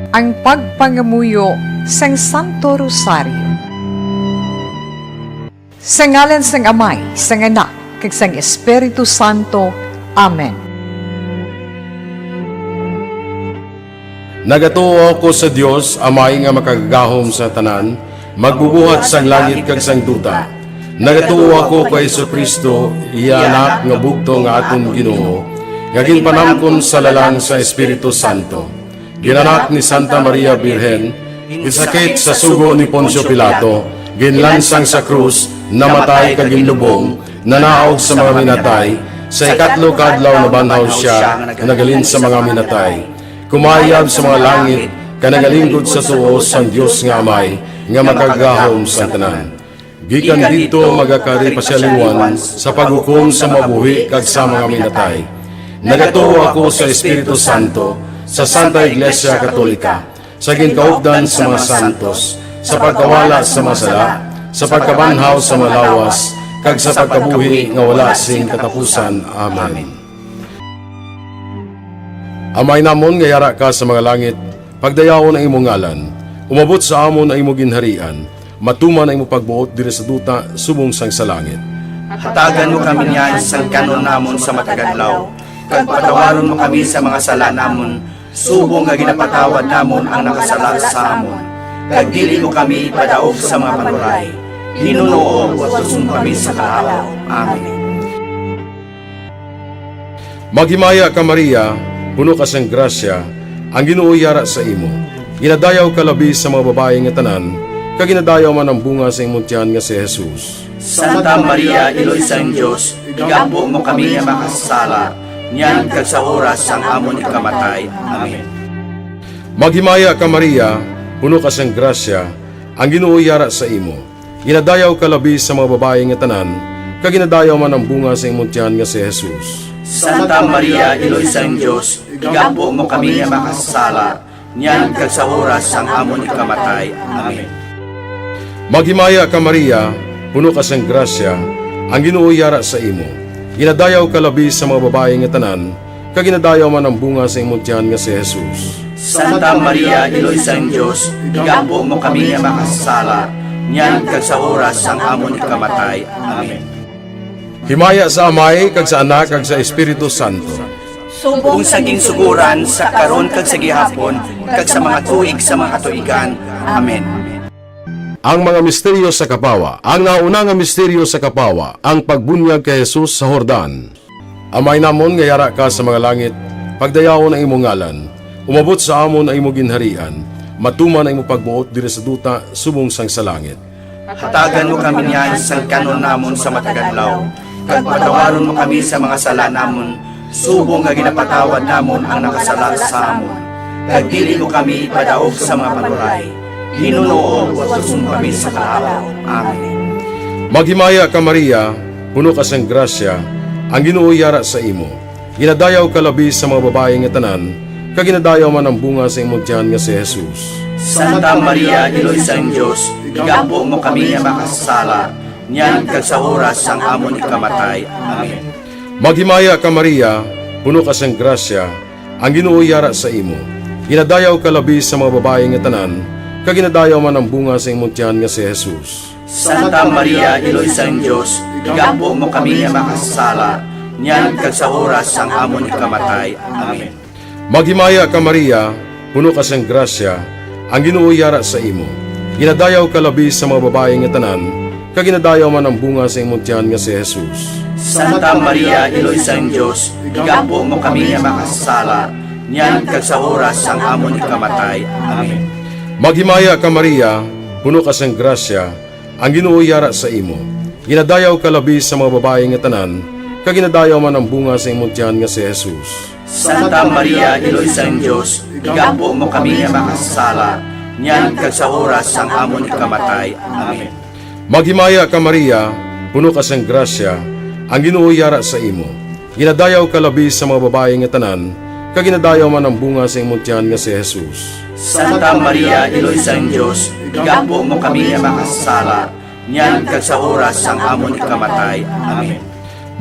ang pagpangamuyo sang Santo Rosario. Sa ngalan sang Amay, sang Anak, kag sang Espiritu Santo. Amen. Nagatuo ako sa Dios, Amay nga makagagahom sa tanan, magbubuhat sang langit kag sang duta. Nagatuo ako kay Hesus Kristo, iya anak nga bugto nga aton Ginoo, nga ginpanamkon sa lalang sa Espiritu Santo. Ginanak ni Santa Maria Birhen, gisakit sa sugo ni Poncio Pilato, ginlansang sa krus, namatay kag ginlubong, nanaog sa mga minatay, sa ikatlo kadlaw na banhaw siya, nagalin sa mga minatay. Kumayab sa mga langit, kanagalingkod sa tuo sang Dios nga Amay, nga makagahom sa tanan. Gikan dito magakari pasyaliwan sa paghukom sa mabuhi kag sa mga minatay. Nagatuo ako sa Espiritu Santo, sa Santa Iglesia Katolika, sa ginkaupdan sa mga santos, sa pagkawala sa masala, sa pagkabanhaw sa malawas, kag sa pagkabuhi nga wala sing katapusan. Amen. Amay namon nga yara ka sa mga langit, pagdayawon ang imong ngalan, umabot sa amon ang imong ginharian, matuman ang imong pagbuot diri sa duta subong sang sa langit. Hatagan mo kami niyan sa kanon namon sa matagadlaw, kag patawaron mo kami sa mga sala namon, subong nga ginapatawad namon ang nakasala sa amon. Kag dili mo kami padaog sa mga panuray, Ginoo, watuson kami sa kaalaw. Amen. Maghimaya ka Maria, puno ka sang grasya, ang Ginoo yara sa imo. Ginadayaw ka labi sa mga babae nga tanan, kag ginadayaw man ang bunga sa imong tiyan nga si Jesus. Santa Maria, Iloy sang Dios, igampo mo kami nga makasala, niyan kag sa oras sang amon ikamatay. Amen. Maghimaya ka Maria, puno ka sang grasya, ang Ginoo yara sa imo. Ginadayaw ka labi sa mga babae nga tanan, kag ginadayaw man ang bunga sa imong tiyan nga si Jesus. Santa Maria, Iloy sang Dios, igampo mo kami nga makasala, niyan kag sa oras sang amon ikamatay. Amen. Maghimaya ka Maria, puno ka sang grasya, ang Ginoo yara sa imo. Ginadayaw ka labi sa mga babae nga tanan, kag ginadayaw man ang bunga sa imong tiyan nga si Jesus. Santa Maria, Iloy sang Dios, igampo mo kami nga makasala, niyan kag sa oras sang amon ikamatay. Amen. Himaya sa Amay, kag sa Anak, kag sa Espiritu Santo. Kung saging suguran sa karon kag sa gihapon, kag sa mga tuig sa mga katuigan. Amen. Ang mga misteryo sa Kapawa. Ang nauna nga misteryo sa Kapawa, ang pagbunyag kay Jesus sa Jordan. Amay namon nga yara ka sa mga langit, pagdayawon ang imong ngalan, umabot sa amon ang imong ginharian, matuman ang imong pagbuot diri sa duta subong sang sa langit. Hatagan mo kami niyan sa kanon namon sa matagadlaw, kag patawaron mo kami sa mga sala namon, subong nga ginapatawad namon ang nakasala sa amon. Kag dili mo kami padaog sa mga panuray, Ginoo, watuson kami sa kaalaw. Amen. Maghimaya ka Maria, puno ka sang grasya, ang Ginoo yara sa imo. Ginadayaw ka labi sa mga babae nga tanan, kag ginadayaw man ang bunga sa imong tiyan nga si Jesus. Santa Maria, Iloy sang Dios, igampo mo kami nga makasala, niyan kag sa oras sang amon ikamatay. Amen. Maghimaya ka Maria, puno ka sang grasya, ang Ginoo yara sa imo. Ginadayaw ka labi sa mga babae nga tanan, kag ginadayaw man ang bunga sa imong tiyan nga si Jesus. Santa Maria, Iloy sang Dios, igampo mo kami nga makasala, niyan kag sa oras sang amon ikamatay. Amen. Maghimaya ka Maria, puno ka sang grasya, ang Ginoo yara sa imo. Ginadayaw ka labi sa mga babae nga tanan, kag ginadayaw man ang bunga sa imong tiyan nga si Jesus. Santa Maria, Iloy sang Dios, igampo mo kami nga makasala, niyan kag sa oras sang amon ikamatay. Amen. Maghimaya ka Maria, puno ka sang grasya, ang Ginoo yara sa imo. Ginadayaw ka labi sa mga babae nga tanan, kag ginadayaw man ang bunga sa imong tiyan nga si Jesus. Santa Maria, Iloy sang Dios, igampo mo kami nga makasala, niyan kag sa oras sang amon ikamatay. Amen. Maghimaya ka Maria, puno ka sang grasya, ang Ginoo yara sa imo. Ginadayaw ka labi sa mga babae nga tanan, kag ginadayaw man ang bunga sa imong tiyan nga si Jesus. Santa Maria, Iloy sang Dios, igampo mo kami nga makasala, niyan kag sa oras sang amon ikamatay. Amen.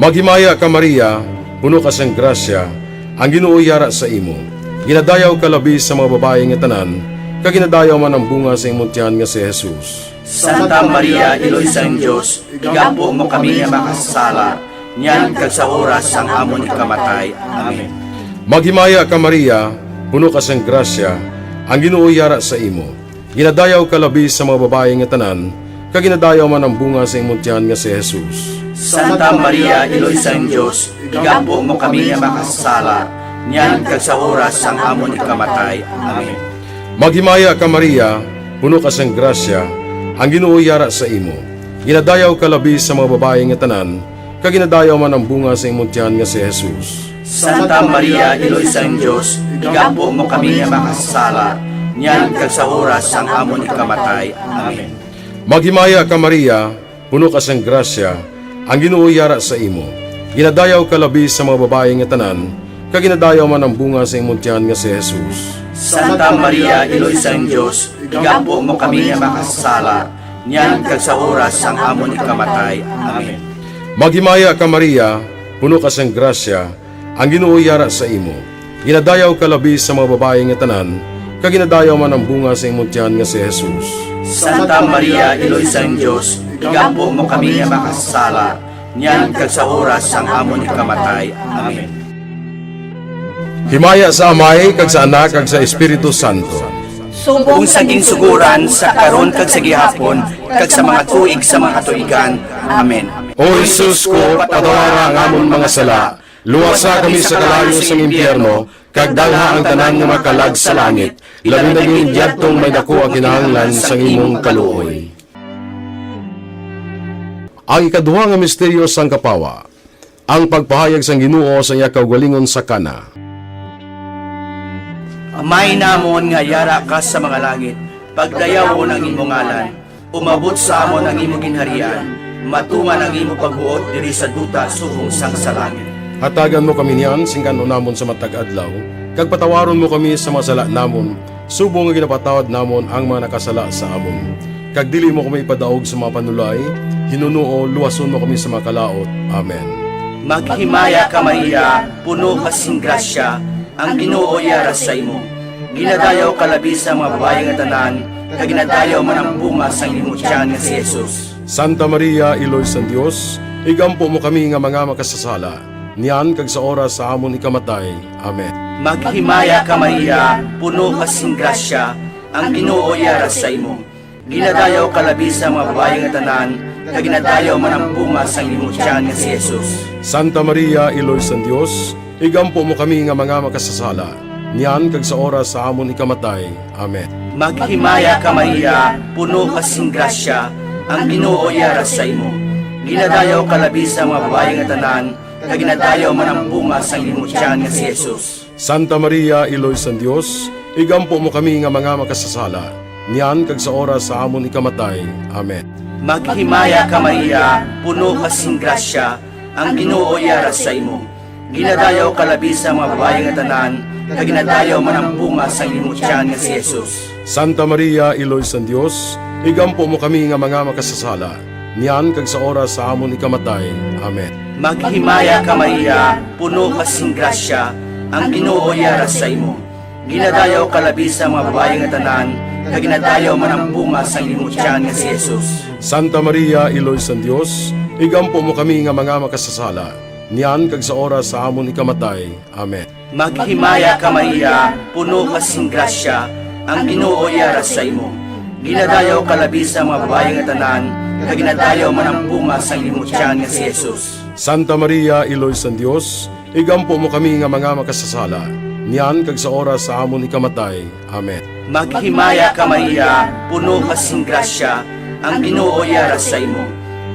Maghimaya ka Maria, puno ka sang grasya, ang Ginoo yara sa imo. Ginadayaw ka labi sa mga babae nga tanan, kag ginadayaw man ang bunga sa imong tiyan nga si Jesus. Santa Maria, Iloy sang Dios, igampo mo kami nga makasala, nyan kag sa oras sang amon ikamatay. Amen. Maghimaya ka Maria, puno ka sang grasya, ang Ginoo yara sa imo. Ginadayaw ka labi sa mga babae nga tanan, kag ginadayaw man ang bunga sa imong tiyan nga si Jesus. Santa Maria, Iloy sang Dios, igampo mo kami nga makasala, nyan kag sa oras sang amon ikamatay. Amen. Maghimaya ka Maria, puno ka sang grasya, ang Ginoo yara sa imo. Ginadayaw ka labi sa mga babae nga tanan, kag ginadayaw man ang bunga sa imong tiyan nga si Jesus. Santa Maria, Iloy sang Dios, igampo mo kami nga makasala, nyan kag sa oras sang amon ikamatay. Amen. Maghimaya ka Maria, puno ka sang grasya, ang Ginoo yara sa imo. Ginadayaw ka labi sa mga babae nga tanan, kag ginadayaw man ang bunga sa imong tiyan nga si Jesus. Santa Maria, Iloy sang Dios, igampo mo kami nga makasala, nyan kag sa oras sang amon ikamatay. Amen. Maghimaya ka Maria, puno ka sang grasya, ang Ginoo yara sa imo. Ginadayaw ka labi sa mga babae nga tanan, kag ginadayaw man ang bunga sa imong tiyan nga si Jesus. Santa Maria, Iloy sang Dios, igampo mo kami nga makasala, nyan kag sa oras sang amon ikamatay. Amen. Himaya sa Amay, kag sa Anak, kag sa Espiritu Santo. Kung saging suguran sa karon kag sa gihapon kag sa mga tuig sa mga katuigan. Amen. O Jesus ko, patawara ang amon mga sala, luwasa kami sa kalayo sang impyerno, kag dalha ang tanan nga makalag sa langit, labi na yung yadtong may dako ang kinahanglan sang imong kaluoy. Ang ikaduha nga misteryo sang kapawa, ang pagpahayag sang Ginoo sa iya kaugalingon sa kana. Amay namon nga yara ka sa mga langit, pagdayaw mo ng imong ngalan, umabot sa amon ang imong ginharian, matuman ang imong pagbuot diri sa duta subong sang sa langit. Hatagan mo kami niyan, singkan namon sa matag adlaw, kag patawaron mo kami sa mga sala namon, subong nga ginapatawad namon ang mga nakasala sa amon. Kag dili mo kami ipadaog sa mga panulay, hinuno luwason mo kami sa mga kalaot. Amen. Maghimaya ka Maria, puno ka sing grasya, ang Ginoo yara sa imo. Ginadayaw ka labi sa mga babae nga tanan, kag ginadayaw man ang bunga sang imong tiyan nga si Jesus. Santa Maria, Iloy sang Dios, igampo mo kami nga mga makasasala, niyan kag sa oras sa amon ikamatay. Amen. Maghimaya ka Maria, puno ka sing grasya, ang Ginoo yara sa imo. Ginadayaw ka labi sa mga babae nga tanan, kag ginadayaw man ang bunga sang imong tiyan nga si Jesus. Santa Maria, Iloy sang Dios, igampo mo kami nga mga makasasala, niyan kag sa oras sa amon ikamatay. Amen. Maghimaya ka Maria, puno ka sing grasya, ang Ginoo yara sa imo. Ginadayaw ka labi sa mga babae nga tanan, kag ginadayaw man ang bunga sang imong tiyan nga si Jesus. Santa Maria, Iloy sang Dios, igampo mo kami nga mga makasasala, niyan kag sa oras sa amon ikamatay. Amen. Maghimaya ka Maria, puno ka sing grasya, ang Ginoo yara sa imo. Ginadayaw ka labi sa mga babae nga tanan, kag ginadayaw man ang bunga sang imong tiyan nga si Jesus. Santa Maria, Iloy sang Dios, igampo mo kami nga mga makasasala, niyan kag sa oras sa amon ikamatay. Amen. Maghimaya ka Maria, puno ka sing grasya, ang Ginoo yara sa imo. Ginadayaw ka labi sa mga babae nga tanan, kag ginadayaw man ang bunga sang imong tiyan nga si Jesus. Santa Maria, Iloy sang Dios, igampo mo kami nga mga makasasala, niyan kag sa oras sa amon ikamatay. Amen. Maghimaya ka Maria, puno ka sing grasya, ang Ginoo yara sa imo. Ginadayaw ka labi sa mga babae nga tanan, kag ginadayaw man ang bunga sang imong tiyan nga si Jesus. Santa Maria, Iloy sang Dios, igampo mo kami nga mga makasasala, niyan kag sa oras sa amon ikamatay. Amen. Maghimaya ka Maria, puno ka sing grasya, ang Ginoo yara sa imo.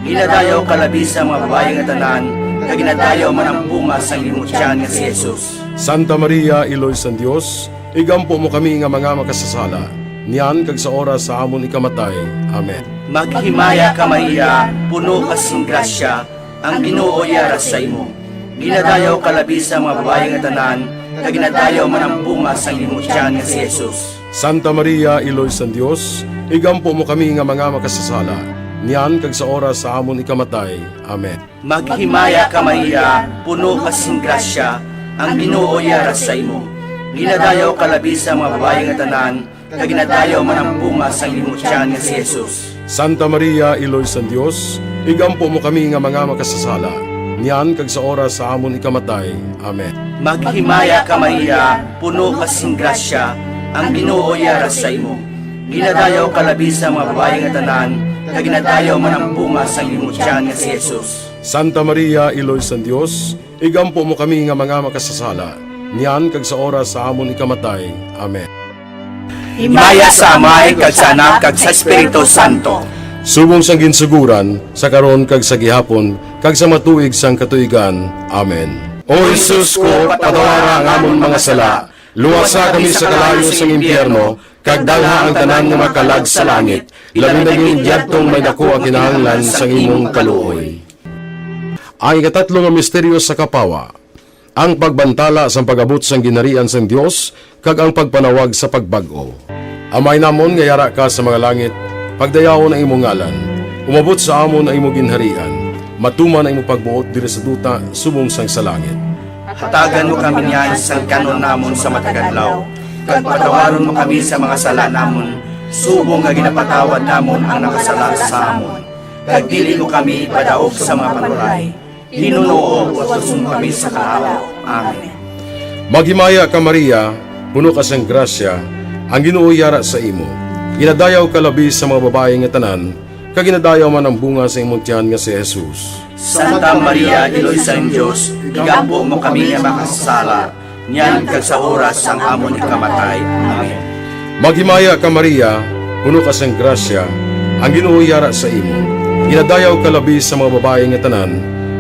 Ginadayaw ka labi sa mga babae nga tanan, kag ginadayaw man ang bunga sang imong tiyan nga si Jesus. Santa Maria, Iloy sang Dios, igampo mo kami nga mga makasasala, niyan kag sa oras sa amon ikamatay. Amen. Maghimaya ka Maria, puno ka sing grasya, ang Ginoo yara sa imo. Ginadayaw ka labi sa mga babae nga tanan, kag ginadayaw man ang bunga sang imong tiyan nga si Jesus. Santa Maria, Iloy sang Dios, igampo mo kami nga mga makasasala, niyan kag sa oras sa amon ikamatay. Amen. Maghimaya ka Maria, puno ka sing grasya, ang Ginoo yara sa imo. Ginadayaw kalabi sa mga babae nga tanan, kag ginadayaw man ang bunga sa imong tiyan nga si Jesus. Santa Maria, Iloy sa Dios, igampo mo kami nga mga makasasala, niyan kag sa oras sa amon ikamatay. Amen. Maghimaya ka Maria, puno ka sing grasya, ang Ginoo yara sa imo. Ginadayaw kalabi sa mga babae nga tanan, kag ginadayaw man ang bunga sa imong tiyan nga si Jesus. Santa Maria, Iloy sa Dios, igampo mo kami nga mga makasasala, niyan kag sa oras sa amon ikamatay. Amen. Himaya sa Amay, kag sa Anak, kag sa Espiritu Santo. Subong sang ginsuguran, sa karon kag sa gihapon, kag sa matuig sang katuigan. Amen. O Jesus ko, patawara ang amon mga sala, luwasa kami sa kalayo sang impyerno, kag dalha ang tanan nga makalag sa langit, labi na gindyadtong may dako ang kinahanglan sang imong kaluoy. Ang ikatatlo nga misteryo sa kapawa, ang pagbantala sa pag-abot sang ginarian sang Dios, kag ang pagpanawag sa pagbag-o. Amay namon nga yara ka sa mga langit, pagdayawon ang imong ngalan, umabot sa amon ang imong ginharian, matuman ang imong pagbuot diri sa duta subong sang sa langit. Hatagan mo kami niyan sa kanon namon sa mataganlaw, kag patawaron mo kami sa mga sala namon, subong nga ginapatawad namon ang nakasala sa amon. Kag dili mo kami ipadaog sa mga panuray, hinunoo at tusong kami sa kaawa. Amen. Maghimaya ka Maria, puno ka sang grasya, ang Ginoo yara sa imo. Ginadayaw ka labi sa mga babae nga tanan, kag ginadayaw man ang bunga sa imong tiyan nga si Jesus. Santa Maria, Iloy sa Diyos, igampo mo kami nga makasala, niyan kag sa oras sang amon ikamatay. Amen. Maghimaya ka Maria, puno ka sang grasya, ang Ginoo yara sa imo. Ginadayaw ka labi sa mga babae nga tanan,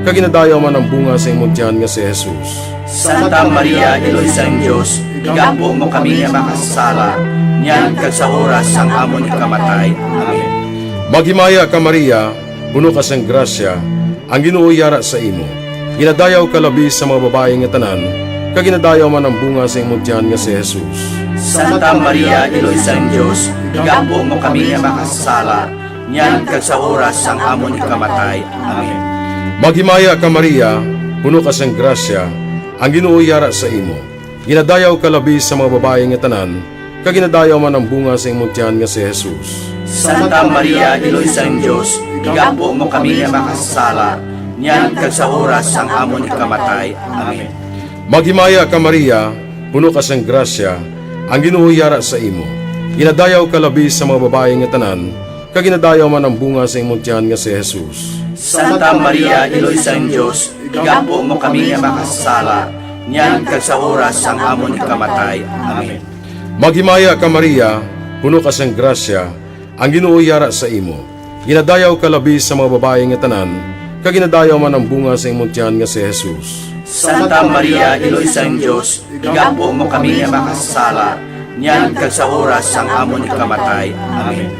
kag ginadayaw man ang bunga sa imong tiyan nga si Jesus. Santa Maria, Iloy sa Diyos, igampo mo kami nga makasala, niyan kag sa oras sang amon ikamatay. Amen. Maghimaya ka Maria, puno ka sang grasya, ang Ginoo yara sa imo. Ginadayaw ka labi sa mga babae nga tanan, kag ginadayaw man ang bunga sa imong tiyan nga si Jesus. Santa Maria, Iloy sa Diyos, igampo mo kami nga makasala, niyan kag sa oras sang amon ikamatay. Amen. Maghimaya ka Maria, puno ka sang grasya, ang Ginoo yara sa imo. Ginadayaw ka labi sa mga babae nga tanan, kag ginadayaw man ang bunga sa imong tiyan nga si Jesus. Santa Maria, Iloy sa Diyos, igampo mo kami nga makasala, niyan kag sa oras sang amon ikamatay. Amen. Maghimaya ka Maria, puno ka sang grasya, ang Ginoo yara sa imo. Ginadayaw ka labi sa mga babae nga tanan, kag ginadayaw man ang bunga sa imong tiyan nga si Jesus. Santa Maria, Iloy sa Diyos, igampo mo kami nga makasala, niyan kag sa oras sang amon ikamatay. Amen. Maghimaya ka Maria, puno ka sang grasya, ang Ginoo yara sa imo. Ginadayaw ka labi sa mga babae nga tanan, kag ginadayaw man ang bunga sa imong tiyan nga si Jesus. Santa Maria, Iloy sa Diyos, igampo mo kami nga makasala, niyan kag sa oras sang amon ikamatay. Amen.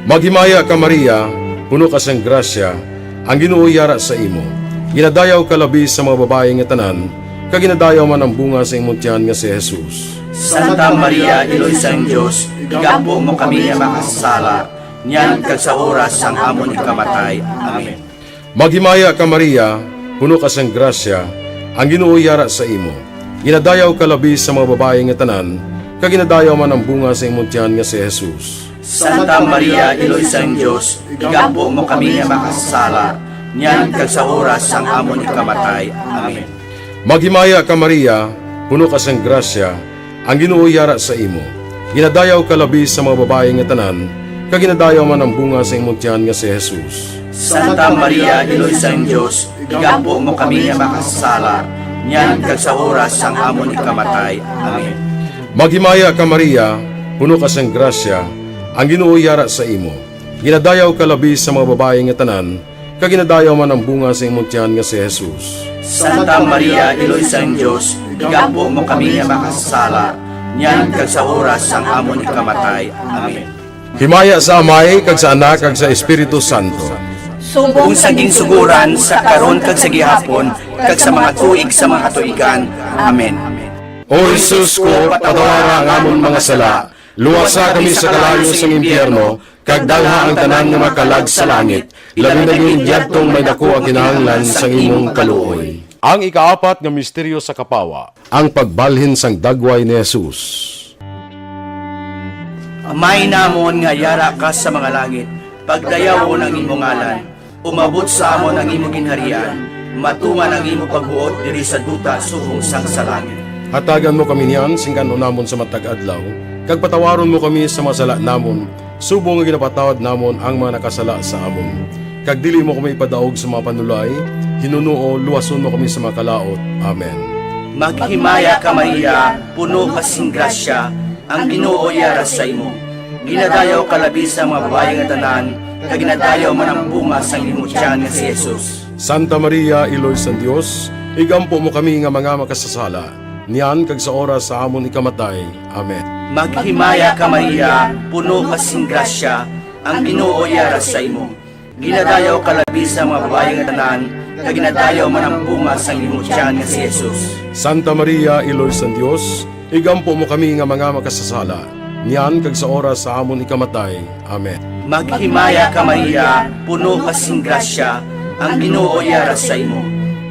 Maghimaya ka Maria, puno ka sang grasya, ang Ginoo yara sa imo. Ginadayaw ka labi sa mga babae nga tanan, kag ginadayaw man ang bunga sa imong tiyan nga si Jesus. Santa Maria, Iloy sa Diyos, igampo mo kami nga makasala, niyan kag sa oras sang amon ikamatay. Amen. Maghimaya ka Maria, puno ka sang grasya, ang Ginoo yara sa imo. Ginadayaw ka labi sa mga babae nga tanan, kag ginadayaw man ang bunga sa imong tiyan nga si Jesus. Santa Maria, Iloy sa Diyos, igampo mo kami nga makasala, niyan kag sa oras sang amon ikamatay. Amen. Maghimaya ka Maria, puno ka sang grasya, ang Ginoo yara sa imo. Ginadayaw ka labi sa mga babae nga tanan, kag ginadayaw man ang bunga sa imong tiyan nga si Jesus. Santa Maria, Iloy sa Diyos, igampo mo kami nga makasala, niyan kag sa oras sang amon ikamatay. Amen. Maghimaya ka Maria, puno ka sang grasya, ang Ginoo yara sa imo. Ginadayaw ka labi sa mga babae nga tanan, kag ginadayaw man ang bunga sa imong tiyan nga si Jesus. Santa Maria, Iloy sa Diyos, igampo mo kami nga makasala, niyan kag sa oras sang amon ikamatay. Amen. Himaya sa Amay, kag sa Anak, kag sa Espiritu Santo. Kung sa ginsuguran, sa karon kag sa gihapon, kag sa mga tuig sa mga katuigan. Amen. O Jesus ko, patawara ang amon mga sala, luwasa kami sa kalayo sang impyerno, kag dalha ang tanan nga makalag sa langit, labi na gindyadtong may dako ang kinahanglan sang imong kaluoy. Ang ikaapat nga misteryo sa kapawa, ang pagbalhin sang dagway ni Jesus. Amay namon nga yara ka sa mga langit, pagdayaw ang imong ngalan, umabot sa amon ang imong ginharian, matuman ang imong pagbuot diri sa duta subong sang sa langit. Hatagan mo kami niyan, singkano namon sa matag adlaw, kag patawaron mo kami sa masala namon, subong nga ginapatawad namon ang mga nakasala sa amon. Kag dili mo kami ipadaog sa mga panulay, hinuno luwason mo kami sa mga kalaot. Amen. Maghimaya ka Maria, puno ka sing grasya, ang Ginoo yara sa imo. Ginadayaw ka labi sa mga babae nga tanan, kag ginadayaw man ang bunga sang imong tiyan nga si Jesus. Santa Maria, Iloy sa Dios, igampo mo kami nga mga makasasala, niyan kag sa oras sa amon ikamatay. Amen. Maghimaya ka Maria, puno ka sing grasya, ang Ginoo yara sa imo. Ginadayaw ka labi sa mga babae nga tanan, kag ginadayaw man ang bunga sang imong tiyan nga si Jesus. Santa Maria, Iloy sa Dios, igampo mo kami nga mga makasasala, niyan kag sa oras sa amon ikamatay. Amen. Maghimaya ka Maria, puno ka sing grasya, ang Ginoo yara sa imo.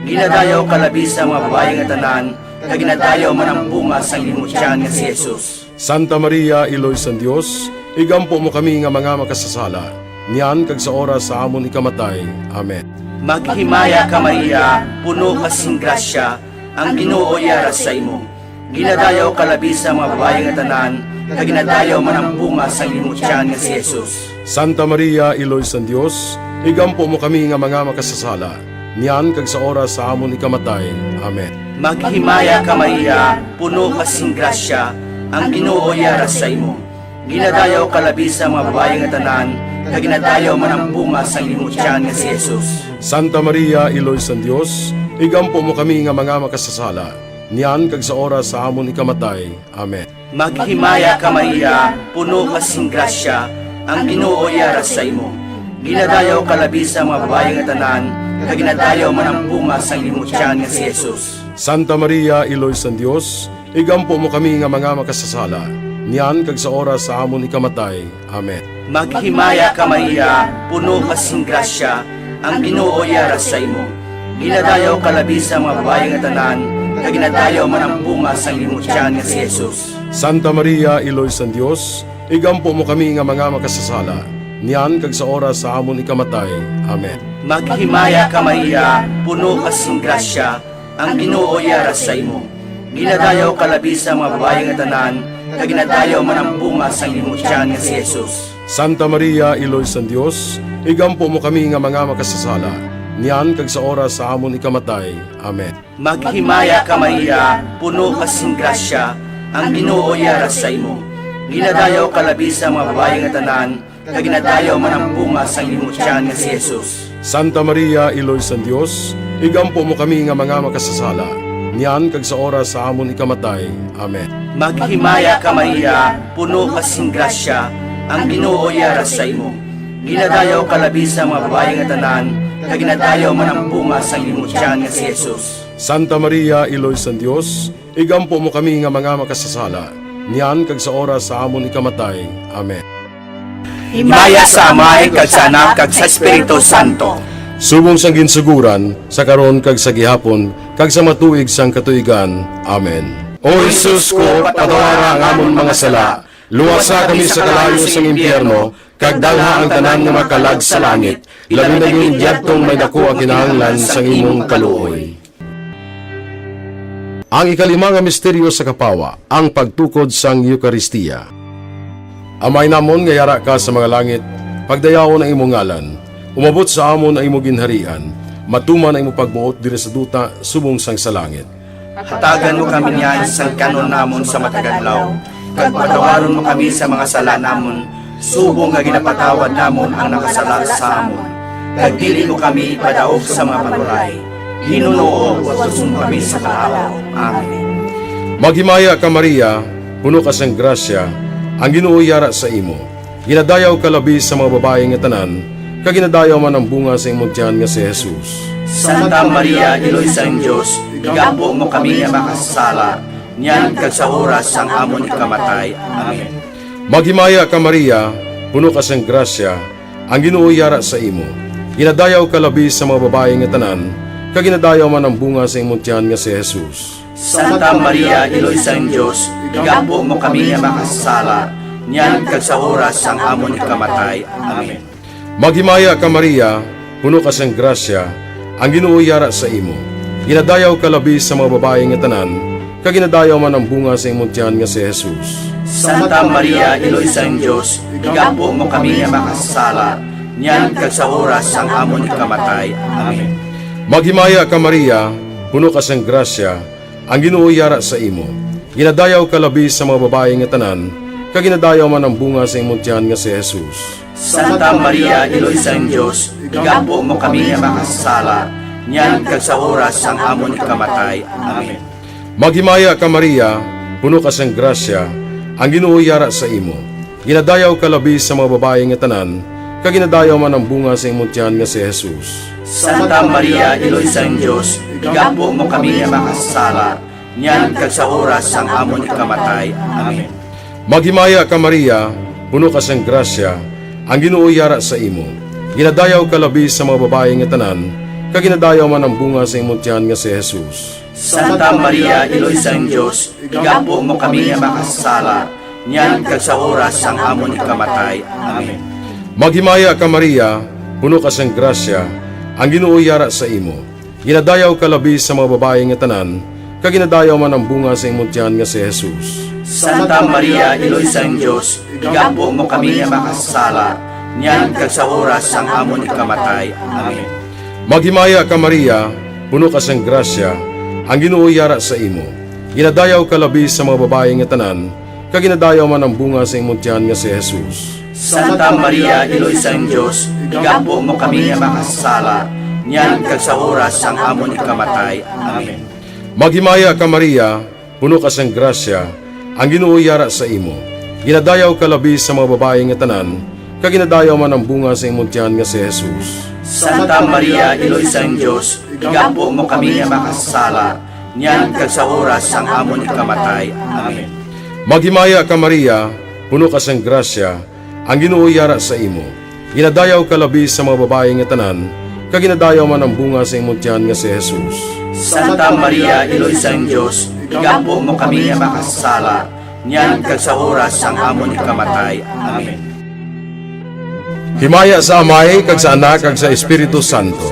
Ginadayaw ka labi sa mga babae nga tanan, kag ginadayaw man ang bunga sang imong tiyan nga si Jesus. Santa Maria, Iloy sa Dios, igampo mo kami nga mga makasasala, niyan kag sa oras sa amon ikamatay. Amen. Maghimaya ka Maria, puno ka sing grasya, ang Ginoo yara sa imo. Ginadayaw ka labi sa mga babae nga tanan, kag ginadayaw man ang bunga sang imong tiyan nga si Jesus. Santa Maria, Iloy sa Dios, igampo mo kami nga mga makasasala, niyan kag sa oras sa amon ikamatay. Amen. Maghimaya ka Maria, puno ka sing grasya, ang Ginoo yara sa imo. Ginadayaw ka labi sa mga babae nga tanan, kag ginadayaw man ang bunga sang imong tiyan nga si Jesus. Santa Maria, Iloy sa Dios, igampo mo kami nga mga makasasala, niyan kag sa oras sa amon ikamatay. Amen. Maghimaya ka Maria, puno ka sing grasya, ang Ginoo yara sa imo. Ginadayaw ka labi sa mga babae nga tanan, kag ginadayaw man ang bunga sang imong tiyan nga si Jesus. Santa Maria, Iloy sa Dios, igampo mo kami nga mga makasasala, niyan kag sa oras sa amon ikamatay. Amen. Maghimaya ka Maria, puno ka sing grasya, ang Ginoo yara sa imo. Ginadayaw ka labi sa mga babae nga tanan, kag ginadayaw man ang bunga sang imong tiyan nga si Jesus. Santa Maria, Iloy sa Dios, igampo mo kami nga mga makasasala, niyan kag sa oras sa amon ikamatay. Amen. Maghimaya ka Maria, puno ka sing grasya, ang Ginoo yara sa imo. Ginadayaw ka labi sa mga babae nga tanan, kag ginadayaw man ang bunga sang imong tiyan nga si Jesus. Santa Maria, Iloy sa Dios, igampo mo kami nga mga makasasala, niyan kag sa oras sa amon ikamatay. Amen. Maghimaya ka Maria, puno ka sing grasya, ang Ginoo yara sa imo. Ginadayaw ka labi sa mga babae nga tanan, kag ginadayaw man ang bunga sang imong tiyan nga si Jesus. Santa Maria, Iloy sa Dios, igampo mo kami nga mga makasasala, niyan kag sa oras sa amon ikamatay. Amen. Maghimaya ka Maria, puno ka sing grasya, ang Ginoo yara sa imo. Ginadayaw ka labi sa mga babae nga tanan, kag ginadayaw man ang bunga sang imong tiyan nga si Jesus. Santa Maria, Iloy sa Dios, igampo mo kami nga mga makasasala, niyan kag sa oras sa amon ikamatay. Amen. Himaya sa Amay, kag sa Anak, kag sa Espiritu Santo. Subong sang ginsuguran, sa karon kag sa gihapon, kag sa matuig sang katuigan. Amen. O Jesus ko, patawara ang amon mga sala, luwasa kami sa kalayo sang impyerno, kag dalha ang tanan nga makalag sa langit, labi na yung diyadtong may dako ang kinahanglan sang imong kaluoy. Ang ikalima nga misteryo sa kapawa, ang pagtukod sang Eukaristiya. Amay namon nga yara ka sa mga langit, pagdayawon ang imong ngalan, umabot sa amon ang imong ginharian, matuman ang imong pagbuot diri sa duta subong sang sa langit. Hatagan mo kami niyan sa kanon namon sa matagadlaw, kag patawaron mo kami sa mga sala namon, subong nga ginapatawad namon ang nakasala sa amon. Kag dili mo kami ipadaog sa mga panulay, hinunoo at susun kami sa kalaw. Amen. Maghimaya ka Maria, puno ka sang grasya, ang Ginoo yara sa imo. Ginadayaw ka labi sa mga babae nga tanan, kag ginadayaw man ang bunga sa imong tiyan nga si Jesus. Santa Maria, Iloy sa Diyos, igampo mo kami nga makasala, niyan kag sa oras sang amon ikamatay. Amen. Maghimaya ka Maria, puno ka sang grasya, ang Ginoo yara sa imo. Ginadayaw ka labi sa mga babae nga tanan, kaginadayaw man ang bunga sa imong tiyan nga si Jesus. Santa Maria, Iloy sang Diyos, igampo mo kami nga makasala, niyan kag sa oras sang amon ikamatay. Amen. Maghimaya ka Maria, puno ka sang grasya, ang Ginoo yara sa imo. Ginadayaw ka labi sa mga babae nga tanan, kaginadayaw man ang bunga sa imong tiyan nga si Jesus. Santa Maria, Iloy sang Diyos, igampo mo kami nga makasala, niyan kag sa oras sang amon ikamatay. Amen. Maghimaya ka Maria, puno ka sang grasya, ang Ginoo yara sa imo. Ginadayaw ka labi sa mga babae nga tanan, kaginadayaw man ang bunga sa imong tiyan nga si Jesus. Santa Maria, Iloy sang Diyos, igampo mo kami nga makasala, niyan kag sa oras sang amon ikamatay. Amen. Maghimaya ka Maria, puno ka sang grasya, ang Ginoo yara sa imo. Ginadayaw ka labi sa mga babae nga tanan, kaginadayaw man ang bunga sa imong tiyan nga si Jesus. Santa Maria, Iloy sang Diyos, igampo mo kami nga makasala, niyan kag sa oras sang amon ikamatay. Amen. Maghimaya ka Maria, puno ka sang grasya, ang Ginoo yara sa imo. Ginadayaw ka labi sa mga babae nga tanan, kaginadayaw man ang bunga sa imong tiyan nga si Jesus. Santa Maria, Iloy sang Diyos, igampo mo kami nga makasala, niyan kag sa oras sang amon ikamatay. Amen. Maghimaya ka Maria, puno ka sang grasya, ang Ginoo yara sa imo. Ginadayaw ka labi sa mga babae nga tanan, kaginadayaw man ang bunga sa imong tiyan nga si Jesus. Santa Maria, Iloy sang Diyos, igampo mo kami nga makasala, niyan kag sa oras sang amon ikamatay. Amen. Maghimaya ka Maria, puno ka sang grasya, ang Ginoo yara sa imo. Ginadayaw ka labi sa mga babae nga tanan, kaginadayaw man ang bunga sa imong tiyan nga si Jesus. Santa Maria, Iloy sang Diyos, igampo mo kami nga makasala, niyan kag sa oras sang amon ikamatay. Amen. Maghimaya ka Maria, puno ka sang grasya, ang Ginoo yara sa imo. Ginadayaw ka labi sa mga babae nga tanan, kaginadayaw man ang bunga sa imong tiyan nga si Jesus. Santa Maria, Iloy sang Diyos, igampo mo kami nga makasala, niyan kag sa oras sang amon ikamatay. Amen. Maghimaya ka Maria, puno ka sang grasya, ang Ginoo yara sa imo. Ginadayaw ka labi sa mga babae nga tanan, kaginadayaw man ang bunga sa imong tiyan nga si Jesus. Santa Maria, Iloy sang Diyos, igampo mo kami nga makasala, niyan kag sa oras sang amon ikamatay. Amen. Himaya sa Amay, kag sa Anak, kag sa Espiritu Santo.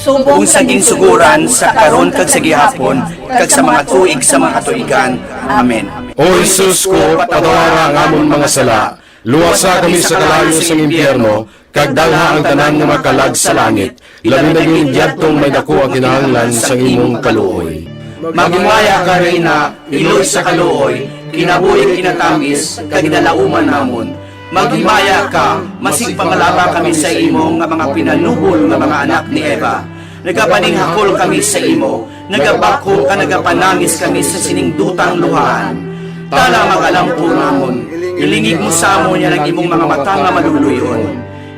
Kung saging suguran sa karon kag sa gihapon, kag sa mga tuig sa mga katuigan. Amen. O Jesus ko, patawara ang amon mga sala, luwasa kami sa kalayo sa impyerno, kag dalha ang tanan nga makalag sa langit, labi na yung diyadtong may dako ang kinahanglan sa imong kaluoy. Magimaya ka Reyna, Iloy sa kaluoy, kinabuhi kinatamis, kag inalauman namon. Maghimaya ka, masig pangalaba kami sa imo nga mga pinanubol nga mga anak ni Eva. Nagapaninghakol kami sa imo, nagabako ka nagapanangis kami sa siningdutang luhaan. Tala magalampo namon, ilingig mo sa amon yan ang imong mga mata nga maluluyon.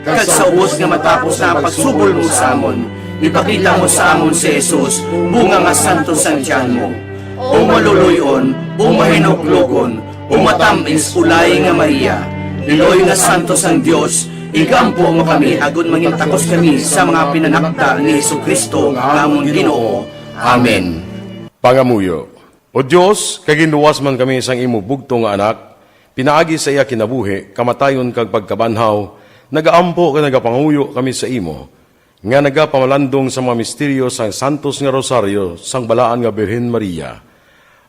Kag sa ubos nga matapos na pagsubol mo sa amon, ipakita mo sa amon si Jesus, bunga nga santo sang tiyan mo. O maluluyon, o mahinuklugon, o matamis ulay nga Maria, Iloy nga santo sang Dios, igampo mo kami agon mangintakos kami sa mga pinanakda ni Jesucristo nga among Ginoo. Amen. Pangamuyo. O Diyos, kaginluwas man kami sang imo bugto nga anak, pinaagi sa iya kinabuhi, kamatayon kag pagkabanhaw, nagaampo ka nagapanguyo kami sa imo, nga nagapamalandong sa mga misteryo sang Santos nga Rosario, sang balaan nga Birhen Maria.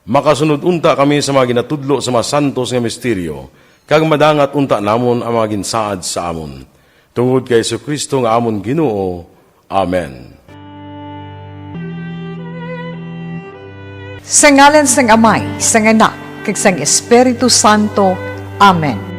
Makasunod unta kami sa mga ginatudlo sa mga santos nga misteryo, kag madangat unta namon ang mga ginsaad sa amon. Tungod kay Jesucristo nga amon Ginoo. Amen. Sa ngalan sang Amay, sang Anak, kag sang Espiritu Santo. Amen.